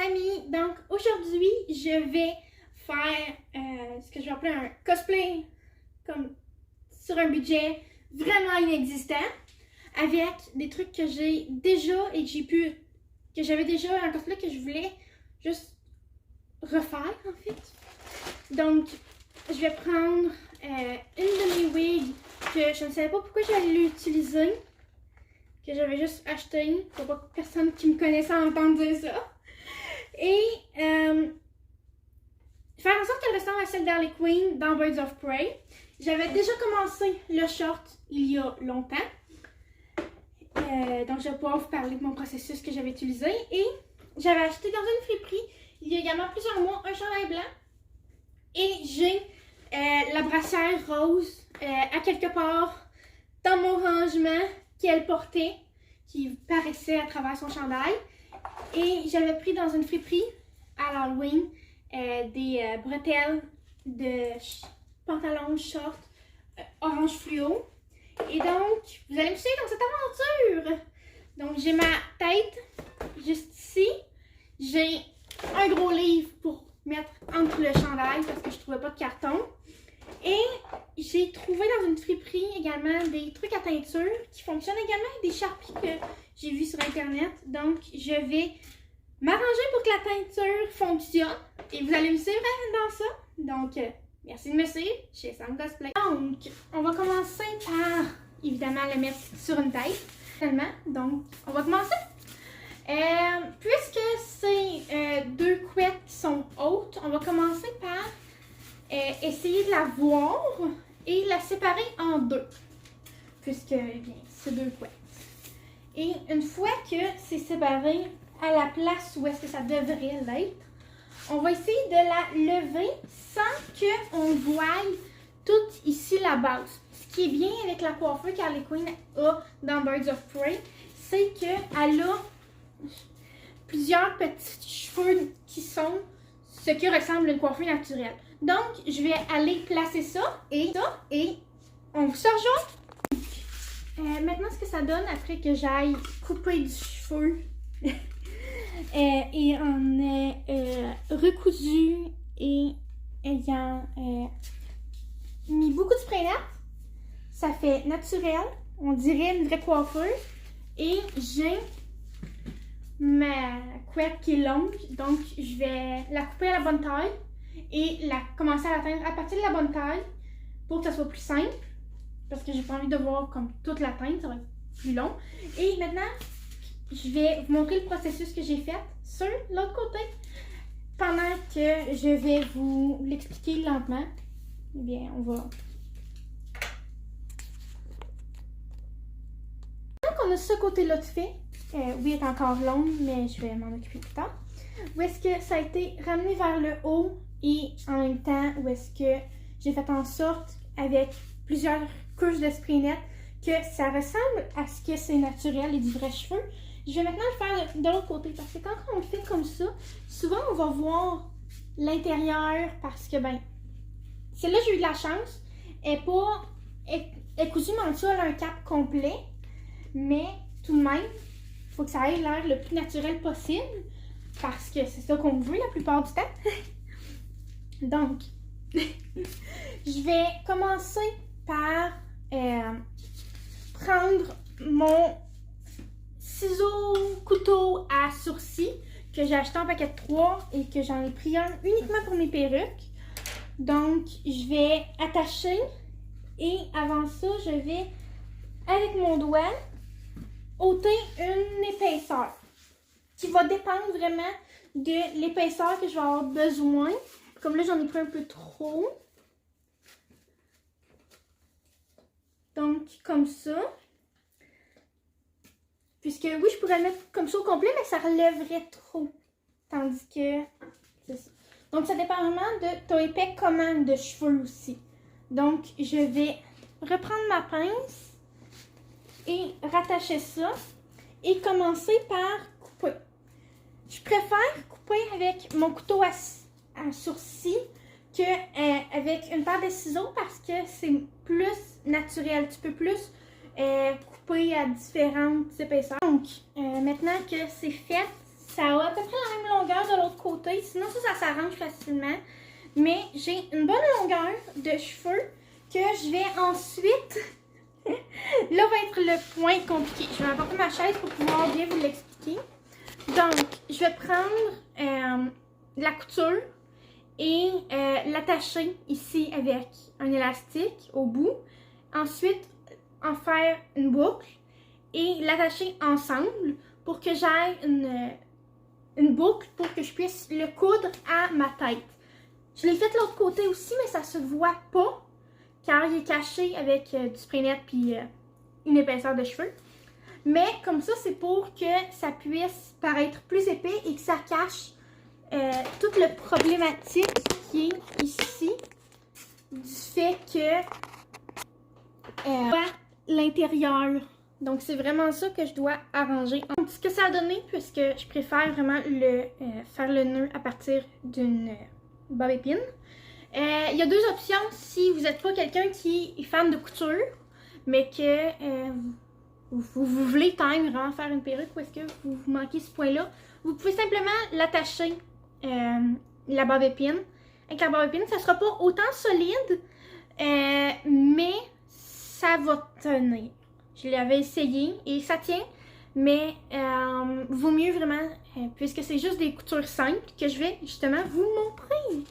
amis, donc aujourd'hui je vais faire ce que je vais appeler un cosplay comme sur un budget vraiment inexistant avec des trucs que j'ai déjà et que j'avais déjà un cosplay que je voulais juste refaire en fait. Donc je vais prendre une de mes wigs que je ne savais pas pourquoi j'allais l'utiliser, que j'avais juste acheté pour pas que personne qui me connaissait entende dire ça. Et faire en sorte qu'elle ressemble à celle d'Harley Quinn dans Birds of Prey. J'avais déjà commencé le short il y a longtemps. Donc je vais pouvoir vous parler de mon processus que j'avais utilisé. Et j'avais acheté dans une friperie il y a également plusieurs mois un chandail blanc. Et j'ai la brassière rose à quelque part dans mon rangement qu'elle portait, qui paraissait à travers son chandail. Et j'avais pris dans une friperie à l'Halloween des bretelles de pantalon short orange fluo. Et donc, vous allez me suivre dans cette aventure. Donc, j'ai ma tête juste ici. J'ai un gros livre pour mettre entre le chandail parce que je trouvais pas de carton. Et j'ai trouvé dans une friperie également des trucs à teinture qui fonctionnent également avec des Sharpies que j'ai vus sur internet. Donc je vais m'arranger pour que la teinture fonctionne et vous allez me suivre dans ça. Donc merci de me suivre chez Sam Cosplay. Donc on va commencer par évidemment le mettre sur une tête seulement. Donc on va commencer. Puisque ces deux couettes sont hautes, on va commencer par essayer de la voir et la séparer en deux, puisque eh bien, c'est deux couettes. Et une fois que c'est séparé à la place où est-ce que ça devrait l'être, on va essayer de la lever sans qu'on voie toute ici la base. Ce qui est bien avec la coiffure qu'Harley Quinn a dans Birds of Prey, c'est qu'elle a plusieurs petits cheveux qui sont ce qui ressemble à une coiffure naturelle. Donc, je vais aller placer ça et on se rejoint. Maintenant, ce que ça donne après que j'aille couper du cheveu et en ait recousu et ayant mis beaucoup de spray net, ça fait naturel, on dirait une vraie coiffure. Et j'ai ma couette qui est longue, donc je vais la couper à la bonne taille et commencer à la teindre à partir de la bonne taille pour que ça soit plus simple, parce que j'ai pas envie de voir comme toute la teinte, ça va être plus long. Et maintenant, je vais vous montrer le processus que j'ai fait sur l'autre côté pendant que je vais vous l'expliquer lentement. Eh bien, on va... Donc, on a ce côté-là de fait. Oui, elle est encore longue, mais je vais m'en occuper plus tard. Où est-ce que ça a été ramené vers le haut et en même temps où est-ce que j'ai fait en sorte avec plusieurs couches de spray net que ça ressemble à ce que c'est naturel et du vrai cheveu. Je vais maintenant le faire de l'autre côté parce que quand on le fait comme ça, souvent on va voir l'intérieur parce que ben, celle-là j'ai eu de la chance, elle est cousue, mais en dessous elle a un cap complet, mais tout de même, il faut que ça ait l'air le plus naturel possible parce que c'est ça qu'on veut la plupart du temps. Donc, je vais commencer par prendre mon ciseau couteau à sourcils que j'ai acheté en paquet de 3 et que j'en ai pris un uniquement pour mes perruques. Donc, je vais attacher et avant ça, je vais, avec mon doigt, ôter une épaisseur qui va dépendre vraiment de l'épaisseur que je vais avoir besoin. Comme là, j'en ai pris un peu trop. Donc, comme ça. Puisque, oui, je pourrais le mettre comme ça au complet, mais ça relèverait trop. Tandis que, c'est ça. Donc, ça dépend vraiment de ton épais comment de cheveux aussi. Donc, je vais reprendre ma pince et rattacher ça. Et commencer par couper. Je préfère couper avec mon couteau à sourcils qu'avec une paire de ciseaux parce que c'est plus naturel. Tu peux plus couper à différentes épaisseurs. Donc, maintenant que c'est fait, ça a à peu près la même longueur de sinon ça s'arrange facilement. Mais j'ai une bonne longueur de cheveux que je vais ensuite... Là va être le point compliqué. Je vais apporter ma chaise pour pouvoir bien vous l'expliquer. Donc, je vais prendre la couture et l'attacher ici avec un élastique au bout. Ensuite, en faire une boucle et l'attacher ensemble pour que j'aille une boucle pour que je puisse le coudre à ma tête. Je l'ai fait de l'autre côté aussi, mais ça se voit pas car il est caché avec du spray net puis une épaisseur de cheveux. Mais comme ça, c'est pour que ça puisse paraître plus épais et que ça cache toute la problématique qui est ici du fait que l'intérieur. Donc, c'est vraiment ça que je dois arranger. Donc, ce que ça a donné, puisque je préfère vraiment faire le nœud à partir d'une bobby pin. Il y a deux options si vous n'êtes pas quelqu'un qui est fan de couture, mais que vous voulez quand même vraiment faire une perruque ou est-ce que vous manquez ce point-là. Vous pouvez simplement l'attacher, la bobby pin. Avec la bobby pin, ça ne sera pas autant solide, mais ça va tenir. Je l'avais essayé et ça tient, mais vaut mieux vraiment, puisque c'est juste des coutures simples, que je vais justement vous montrer.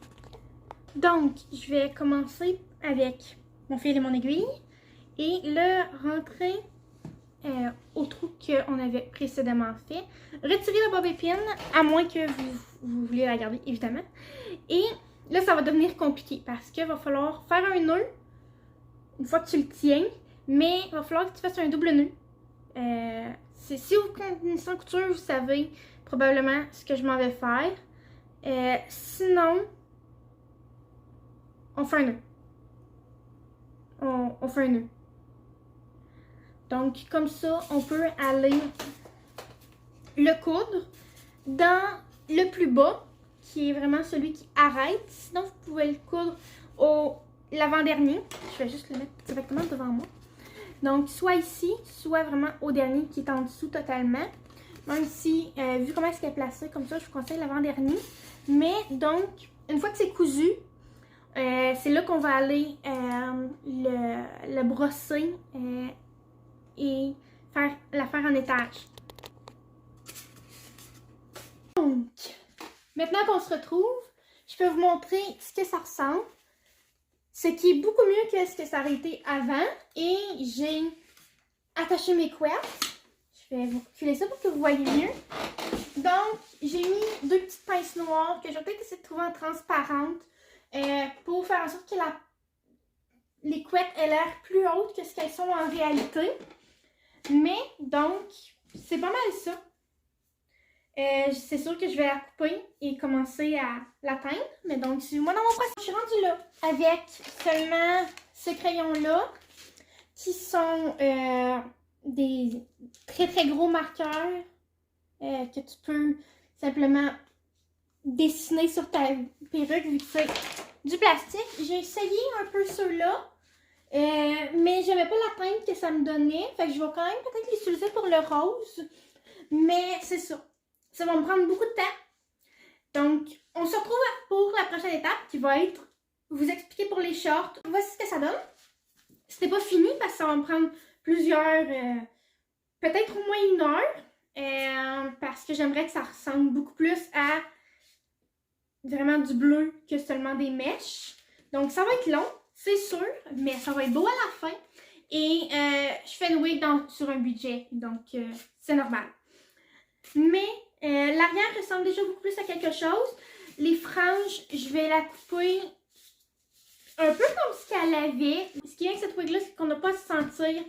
Donc, je vais commencer avec mon fil et mon aiguille et le rentrer au trou qu'on avait précédemment fait. Retirer la bobby pin, à moins que vous vouliez la garder, évidemment. Et là, ça va devenir compliqué parce qu'il va falloir faire un nœud une fois que tu le tiens, mais il va falloir que tu fasses un double nœud. Si vous connaissez en couture, vous savez probablement ce que je m'en vais faire. Sinon, on fait un nœud. On fait un nœud. Donc, comme ça, on peut aller le coudre dans le plus bas, qui est vraiment celui qui arrête. Sinon, vous pouvez le coudre au l'avant-dernier. Je vais juste le mettre directement devant moi. Donc, soit ici, soit vraiment au dernier qui est en dessous totalement. Même si, vu comment est-ce qu'elle est placée, comme ça, je vous conseille l'avant-dernier. Mais, donc, une fois que c'est cousu, c'est là qu'on va aller le brosser et la faire en étage. Donc, maintenant qu'on se retrouve, je peux vous montrer ce que ça ressemble. Ce qui est beaucoup mieux que ce que ça aurait été avant. Et j'ai attaché mes couettes. Je vais vous reculer ça pour que vous voyez mieux. Donc, j'ai mis deux petites pinces noires que je vais peut-être essayer de trouver en transparente pour faire en sorte que les couettes aient l'air plus hautes que ce qu'elles sont en réalité. Mais, donc, c'est pas mal ça. C'est sûr que je vais la couper et commencer à l'atteindre. Mais donc, moi dans mon processus, je suis rendue là avec seulement ce crayon-là qui sont des très très gros marqueurs que tu peux simplement dessiner sur ta perruque vu que c'est du plastique. J'ai essayé un peu ceux-là, mais j'aimais pas la teinte que ça me donnait. Fait que je vais quand même peut-être les utiliser pour le rose. Mais c'est ça. Ça va me prendre beaucoup de temps. Donc, on se retrouve pour la prochaine étape qui va être vous expliquer pour les shorts. Voici ce que ça donne. C'était pas fini parce que ça va me prendre plusieurs, peut-être au moins 1 heure. Parce que j'aimerais que ça ressemble beaucoup plus à vraiment du bleu que seulement des mèches. Donc, ça va être long, c'est sûr, mais ça va être beau à la fin. Et je fais une wig sur un budget, donc c'est normal. Mais l'arrière ressemble déjà beaucoup plus à quelque chose. Les franges, je vais la couper un peu comme ce qu'elle avait. Ce qui est avec cette wig-là, c'est qu'on n'a pas à se sentir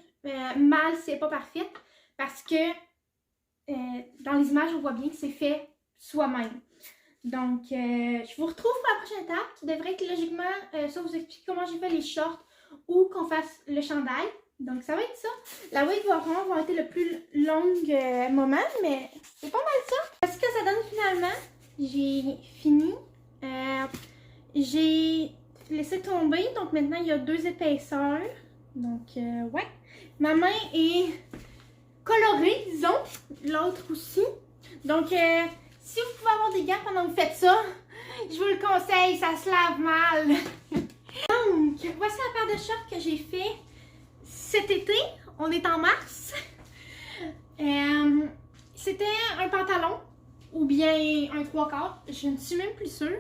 mal si elle n'est pas parfaite. Parce que dans les images, on voit bien que c'est fait soi-même. Donc, je vous retrouve pour la prochaine étape qui devrait être logiquement, ça vous explique comment j'ai fait les shorts ou qu'on fasse le chandail. Donc, ça va être ça. La wig va être le plus long moment, mais c'est pas mal ça. Voici ce que ça donne finalement. J'ai fini. J'ai laissé tomber. Donc, maintenant, il y a 2 épaisseurs. Donc, ouais. Ma main est colorée, disons. L'autre aussi. Donc, si vous pouvez avoir des gants pendant que vous faites ça, Je vous le conseille, ça se lave mal. Donc, voici la paire de shorts que j'ai fait cet été. On est en mars. C'était un pantalon ou bien un 3/4. Je ne suis même plus sûre.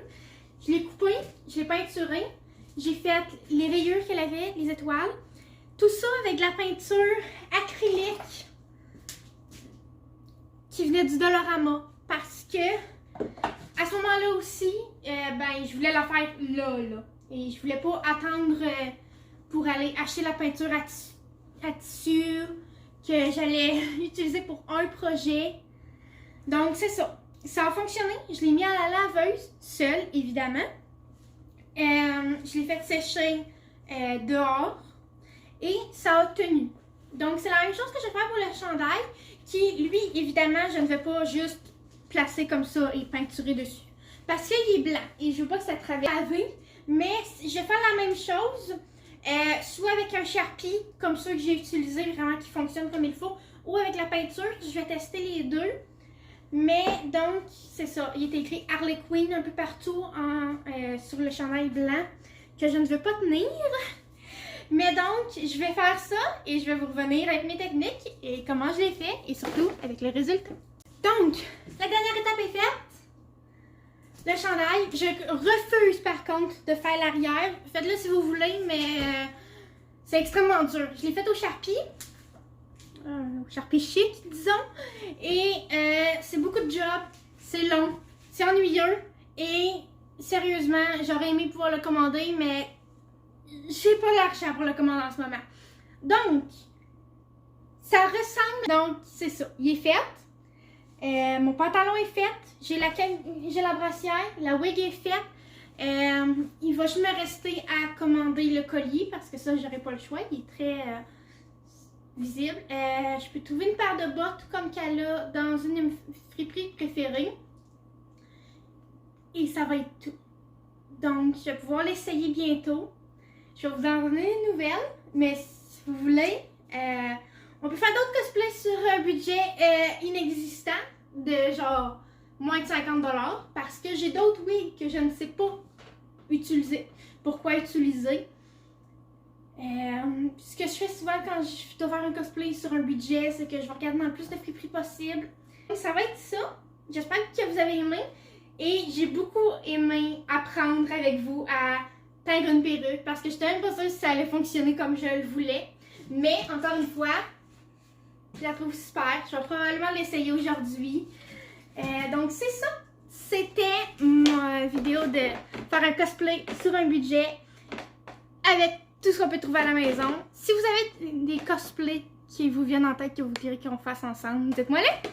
Je l'ai coupé, je l'ai peinturé. J'ai fait les rayures qu'elle avait, les étoiles. Tout ça avec de la peinture acrylique qui venait du Dollarama. Parce que à ce moment-là aussi, je voulais la faire là. Et je voulais pas attendre pour aller acheter la peinture à tissu que j'allais utiliser pour un projet. Donc c'est ça. Ça a fonctionné. Je l'ai mis à la laveuse, seule évidemment. Je l'ai fait sécher dehors et ça a tenu. Donc c'est la même chose que je vais faire pour le chandail qui, lui, évidemment, je ne vais pas juste placer comme ça et peinturer dessus. Parce qu'il est blanc et je veux pas que ça traverse laver, mais je vais faire la même chose, soit avec un Sharpie, comme ceux que j'ai utilisé vraiment qui fonctionnent comme il faut, ou avec la peinture. Je vais tester les deux. Mais donc, c'est ça. Il est écrit Harley Quinn un peu partout sur le chandail blanc que je ne veux pas tenir. Mais donc, je vais faire ça et je vais vous revenir avec mes techniques et comment je l'ai fait et surtout avec le résultat. Donc, la dernière étape est faite. Le chandail. Je refuse par contre de faire l'arrière. Faites-le si vous voulez, mais c'est extrêmement dur. Je l'ai fait au Sharpie. Sharpie chic, disons. Et c'est beaucoup de job, c'est long, c'est ennuyeux. Et sérieusement, j'aurais aimé pouvoir le commander, mais j'ai pas l'argent pour le commander en ce moment. Donc, ça ressemble. Donc, c'est ça. Il est fait. Mon pantalon est fait. J'ai la brassière. La wig est faite. Il va juste me rester à commander le collier parce que ça, j'aurai pas le choix. Il est très visible. Je peux trouver une paire de bottes comme qu'elle a dans une de mes friperies préférées. Et ça va être tout. Donc, je vais pouvoir l'essayer bientôt. Je vais vous en donner une nouvelle. Mais si vous voulez, on peut faire d'autres cosplays sur un budget inexistant de genre moins de 50$. Parce que j'ai d'autres wigs que je ne sais pas utiliser. Pourquoi utiliser? Ce que je fais souvent quand je dois faire un cosplay sur un budget, c'est que je vais regarder dans le plus de friperies possible. Ça va être ça. J'espère que vous avez aimé. Et j'ai beaucoup aimé apprendre avec vous à teindre une perruque parce que je n'étais même pas sûre si ça allait fonctionner comme je le voulais. Mais encore une fois, je la trouve super. Je vais probablement l'essayer aujourd'hui. Donc c'est ça. C'était ma vidéo de faire un cosplay sur un budget avec tout ce qu'on peut trouver à la maison. Si vous avez des cosplays qui vous viennent en tête que vous direz qu'on fasse ensemble, dites-moi-les!